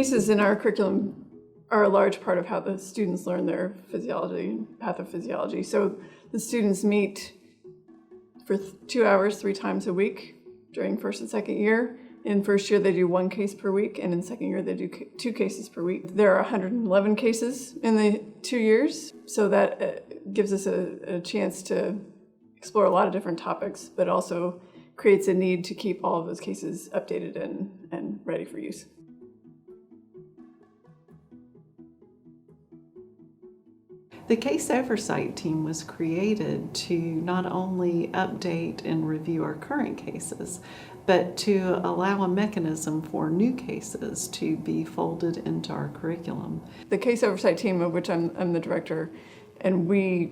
cases in our curriculum are a large part of how the students learn their physiology, pathophysiology. So the students meet for 2 hours 3 times a week during first and second year. In first year, they do 1 case per week, and in second year, they do 2 cases per week. There are 111 cases in the 2 years, so that gives us a chance to explore a lot of different topics, but also creates a need to keep all of those cases updated and ready for use. The case oversight team was created to not only update and review our current cases, but to allow a mechanism for new cases to be folded into our curriculum. The case oversight team, of which I'm the director, and we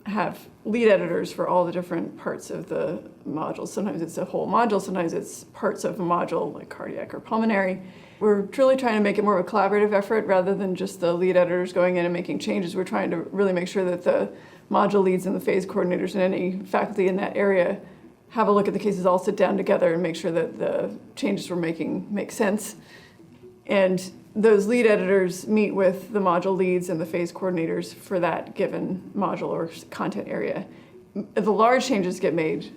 have lead editors for all the different parts of the module. Sometimes it's a whole module, sometimes it's parts of a module like cardiac or pulmonary. We're truly trying to make it more of a collaborative effort rather than just the lead editors going in and making changes. We're trying to really make sure that the module leads and the phase coordinators and any faculty in that area have a look at the cases, all sit down together and make sure that the changes we're making make sense. And those lead editors meet with the module leads and the phase coordinators for that given module or content area. The large changes get made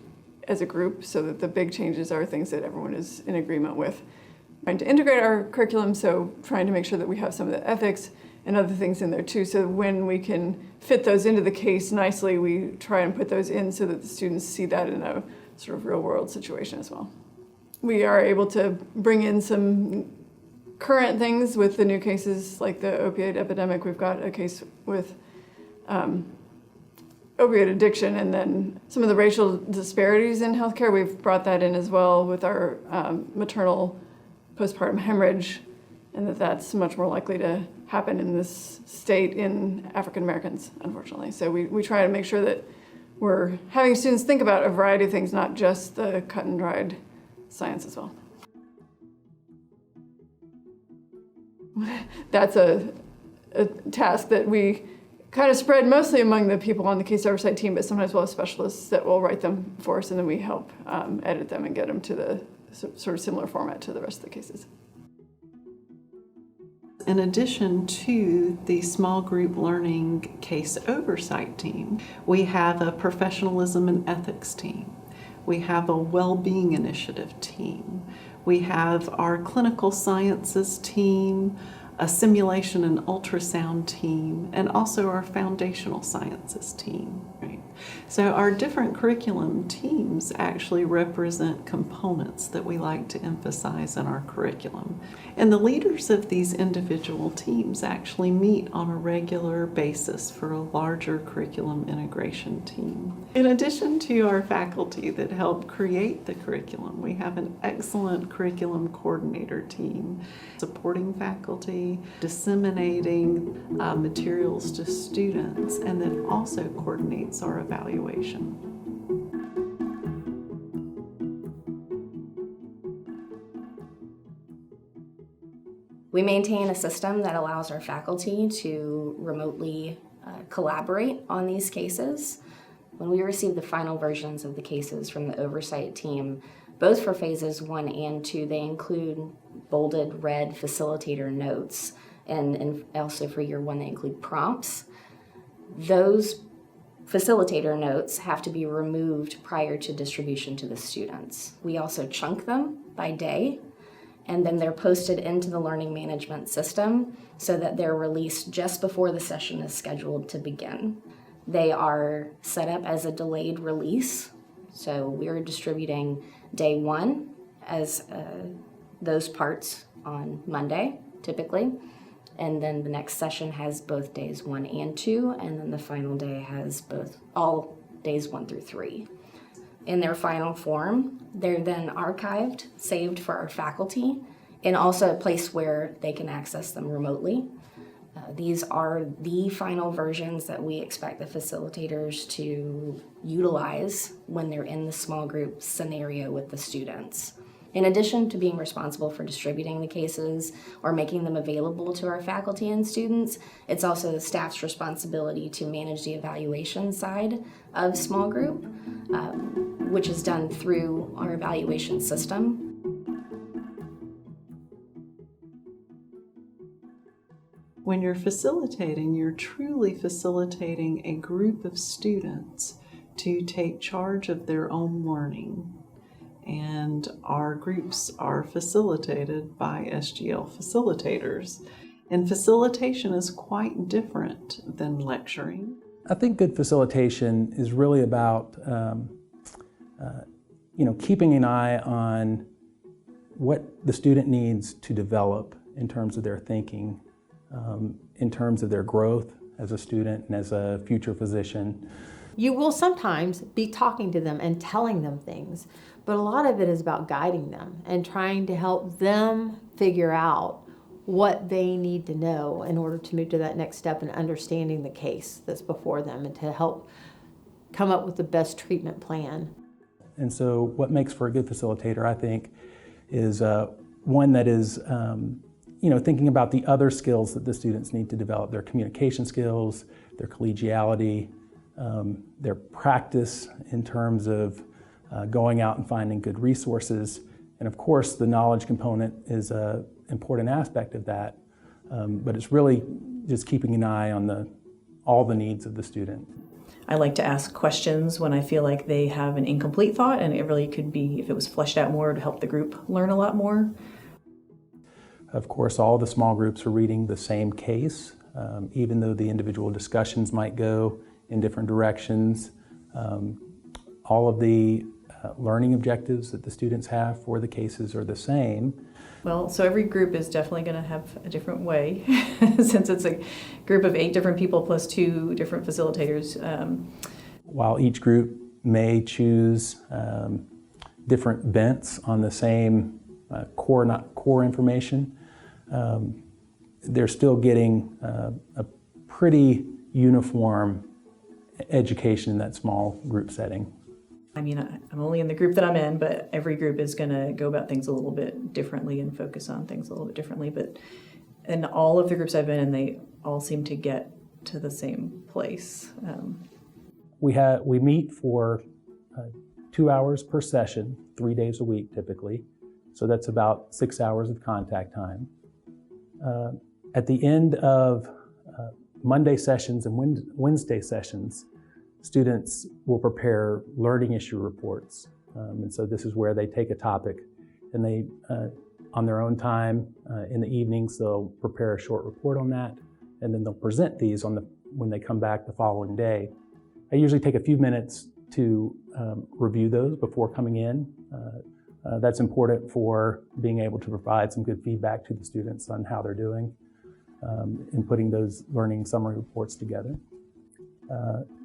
as a group so that the big changes are things that everyone is in agreement with. Trying to integrate our curriculum, so trying to make sure that we have some of the ethics and other things in there too. So when we can fit those into the case nicely, we try and put those in so that the students see that in a sort of real world situation as well. We are able to bring in some current things with the new cases like the opioid epidemic. We've got a case with opioid addiction, and then some of the racial disparities in healthcare. We've brought that in as well with our maternal postpartum hemorrhage, and that's much more likely to happen in this state in African Americans, unfortunately. So we try to make sure that we're having students think about a variety of things, not just the cut and dried science as well. That's a task that we kind of spread mostly among the people on the case oversight team, but sometimes we'll have specialists that will write them for us, and then we help edit them and get them to the sort of similar format to the rest of the cases. In addition to the small group learning case oversight team, we have a professionalism and ethics team. We have a well-being initiative team. We have our clinical sciences team, a simulation and ultrasound team, and also our foundational sciences team. Right? So our different curriculum teams actually represent components that we like to emphasize in our curriculum. And the leaders of these individual teams actually meet on a regular basis for a larger curriculum integration team. In addition to our faculty that help create the curriculum, we have an excellent curriculum coordinator team supporting faculty, disseminating materials to students, and then also coordinates our evaluation. We maintain a system that allows our faculty to remotely collaborate on these cases. When we receive the final versions of the cases from the oversight team, both for phases 1 and 2, they include bolded red facilitator notes, and also for year 1 they include prompts. Those facilitator notes have to be removed prior to distribution to the students. We also chunk them by day, and then they're posted into the learning management system so that they're released just before the session is scheduled to begin. They are set up as a delayed release, so we're distributing day 1 as those parts on Monday, typically, and then the next session has both days 1 and 2, and then the final day has all days 1 through 3. In their final form, they're then archived, saved for our faculty, and also a place where they can access them remotely. These are the final versions that we expect the facilitators to utilize when they're in the small group scenario with the students. In addition to being responsible for distributing the cases or making them available to our faculty and students, it's also the staff's responsibility to manage the evaluation side of small group, which is done through our evaluation system. When you're facilitating, you're truly facilitating a group of students to take charge of their own learning. And our groups are facilitated by SGL facilitators. And facilitation is quite different than lecturing. I think good facilitation is really about keeping an eye on what the student needs to develop in terms of their thinking, in terms of their growth as a student and as a future physician. You will sometimes be talking to them and telling them things, but a lot of it is about guiding them and trying to help them figure out what they need to know in order to move to that next step in understanding the case that's before them and to help come up with the best treatment plan. And so what makes for a good facilitator, I think, is one that is thinking about the other skills that the students need to develop, their communication skills, their collegiality, their practice in terms of going out and finding good resources. And of course, the knowledge component is an important aspect of that, but it's really just keeping an eye on all the needs of the student. I like to ask questions when I feel like they have an incomplete thought, and it really could be, if it was fleshed out more, to help the group learn a lot more. Of course, all the small groups are reading the same case, even though the individual discussions might go in different directions. All of the learning objectives that the students have for the cases are the same. Well, so every group is definitely going to have a different way, since it's a group of 8 different people plus 2 different facilitators. While each group may choose different bents on the same core information, they're still getting a pretty uniform education in that small group setting. I mean, I'm only in the group that I'm in, but every group is going to go about things a little bit differently and focus on things a little bit differently. But in all of the groups I've been in, they all seem to get to the same place. We meet for 2 hours per session, 3 days a week typically. So that's about 6 hours of contact time. At the end of Monday sessions and Wednesday sessions, students will prepare learning issue reports. And so this is where they take a topic and they, on their own time, in the evenings, they'll prepare a short report on that, and then they'll present these when they come back the following day. I usually take a few minutes to review those before coming in. That's important for being able to provide some good feedback to the students on how they're doing in putting those learning summary reports together.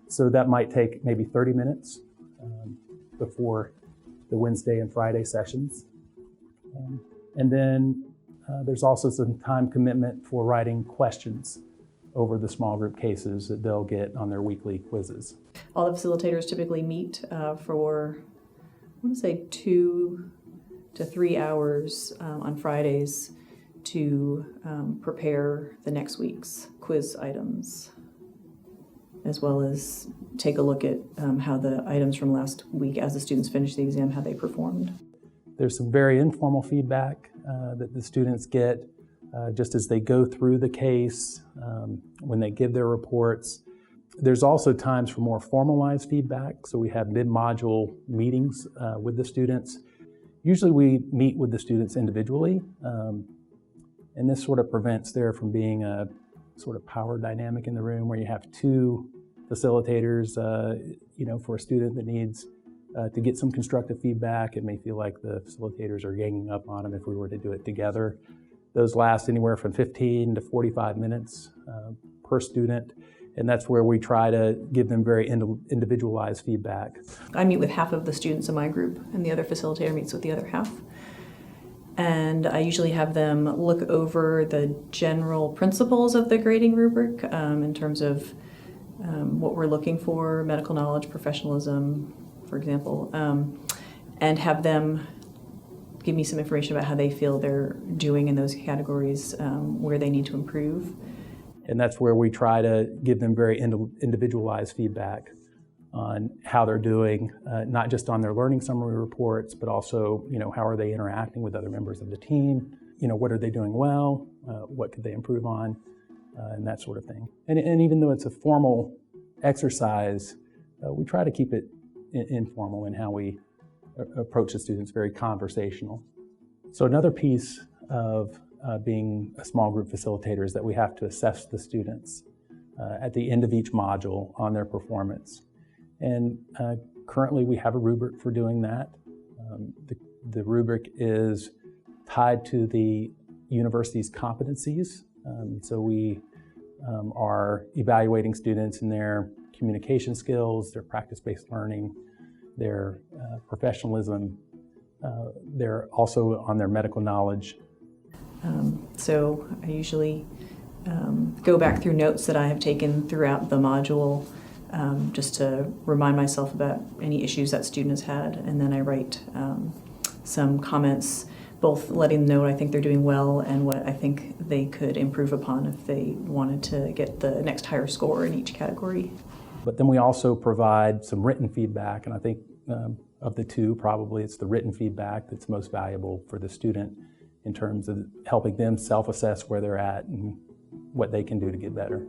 So that might take maybe 30 minutes before the Wednesday and Friday sessions. And then there's also some time commitment for writing questions over the small group cases that they'll get on their weekly quizzes. All the facilitators typically meet for, I want to say 2 to 3 hours on Fridays to prepare the next week's quiz items, as well as take a look at how the items from last week, as the students finish the exam, how they performed. There's some very informal feedback that the students get just as they go through the case, when they give their reports. There's also times for more formalized feedback, so we have mid-module meetings with the students. Usually we meet with the students individually, and this sort of prevents there from being a sort of power dynamic in the room where you have 2 facilitators, for a student that needs to get some constructive feedback. It may feel like the facilitators are ganging up on them if we were to do it together. Those last anywhere from 15 to 45 minutes per student, and that's where we try to give them very individualized feedback. I meet with half of the students in my group, and the other facilitator meets with the other half. And I usually have them look over the general principles of the grading rubric in terms of what we're looking for, medical knowledge, professionalism, for example, and have them give me some information about how they feel they're doing in those categories, where they need to improve. And that's where we try to give them very individualized feedback on how they're doing, not just on their learning summary reports, but also, how are they interacting with other members of the team? What are they doing well? What could they improve on? and that sort of thing. And even though it's a formal exercise, we try to keep it informal in how we approach the students, very conversational. So another piece of being a small group facilitator is that we have to assess the students at the end of each module on their performance. And currently we have a rubric for doing that. The rubric is tied to the university's competencies. So we are evaluating students in their communication skills, their practice-based learning, their professionalism. They're also on their medical knowledge. So I usually go back through notes that I have taken throughout the module just to remind myself about any issues that students had, and then I write some comments, both letting them know what I think they're doing well and what I think they could improve upon if they wanted to get the next higher score in each category. But then we also provide some written feedback, and I think of the two, probably it's the written feedback that's most valuable for the student in terms of helping them self-assess where they're at and what they can do to get better.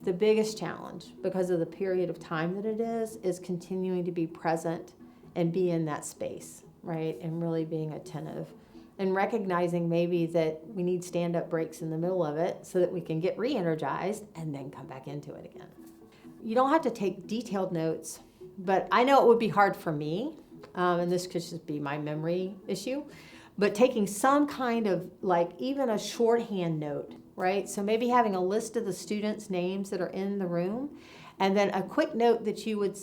The biggest challenge, because of the period of time that it is continuing to be present and be in that space, right? And really being attentive and recognizing maybe that we need stand-up breaks in the middle of it so that we can get re-energized and then come back into it again. You don't have to take detailed notes, but I know it would be hard for me, and this could just be my memory issue, but taking some kind of, like, even a shorthand note, right? So maybe having a list of the students' names that are in the room, and then a quick note that you would,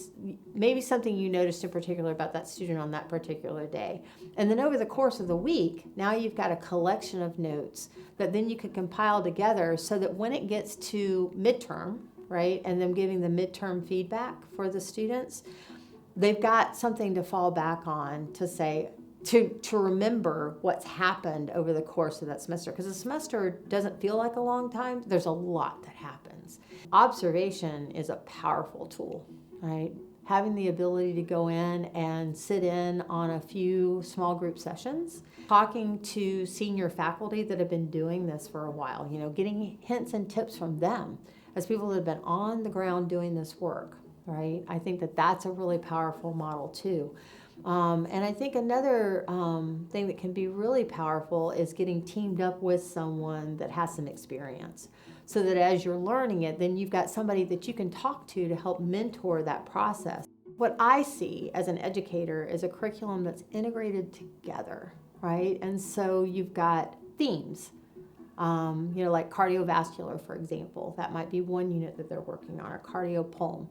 maybe something you noticed in particular about that student on that particular day. And then over the course of the week, now you've got a collection of notes that then you can compile together so that when it gets to midterm, right, and them giving the midterm feedback for the students, they've got something to fall back on to say, to remember what's happened over the course of that semester. Because a semester doesn't feel like a long time. There's a lot that happens. Observation is a powerful tool, right? Having the ability to go in and sit in on a few small group sessions, talking to senior faculty that have been doing this for a while, you know, getting hints and tips from them as people that have been on the ground doing this work, right? I think that that's a really powerful model too. And I think another thing that can be really powerful is getting teamed up with someone that has some experience, so that as you're learning it, then you've got somebody that you can talk to help mentor that process. What I see as an educator is a curriculum that's integrated together, right? And so you've got themes, you know, like cardiovascular, for example. That might be one unit that they're working on, or cardiopulm.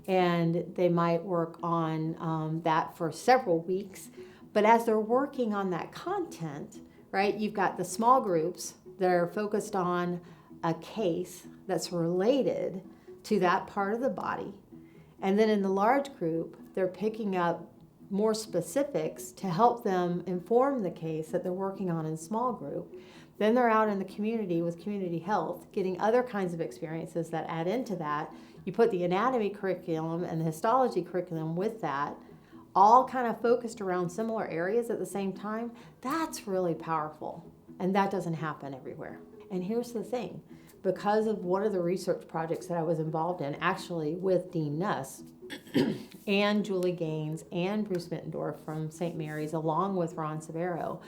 And they might work on that for several weeks. But as they're working on that content, right, you've got the small groups that are focused on a case that's related to that part of the body. And then in the large group, they're picking up more specifics to help them inform the case that they're working on in small group. Then they're out in the community with community health, getting other kinds of experiences that add into that. You put the anatomy curriculum and the histology curriculum with that, all kind of focused around similar areas at the same time. That's really powerful, and that doesn't happen everywhere. And here's the thing, because of one of the research projects that I was involved in, actually with Dean Nuss and Julie Gaines and Bruce Mittendorf from St. Mary's, along with Ron Severo,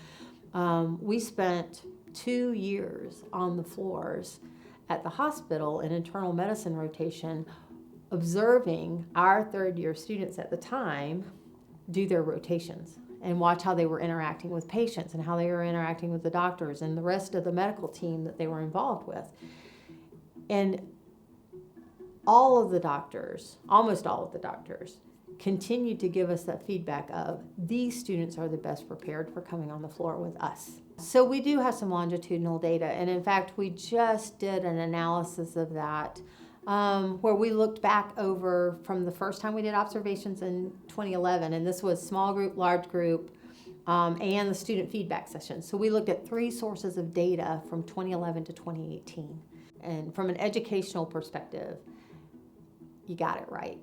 we spent 2 years on the floors at the hospital in internal medicine rotation, observing our third-year students at the time do their rotations and watch how they were interacting with patients and how they were interacting with the doctors and the rest of the medical team that they were involved with. And all of the doctors, almost all of the doctors, continued to give us that feedback of these students are the best prepared for coming on the floor with us. So we do have some longitudinal data, and in fact we just did an analysis of that where we looked back over from the first time we did observations in 2011, and this was small group, large group, and the student feedback session. So we looked at 3 sources of data from 2011 to 2018. And from an educational perspective, you got it right.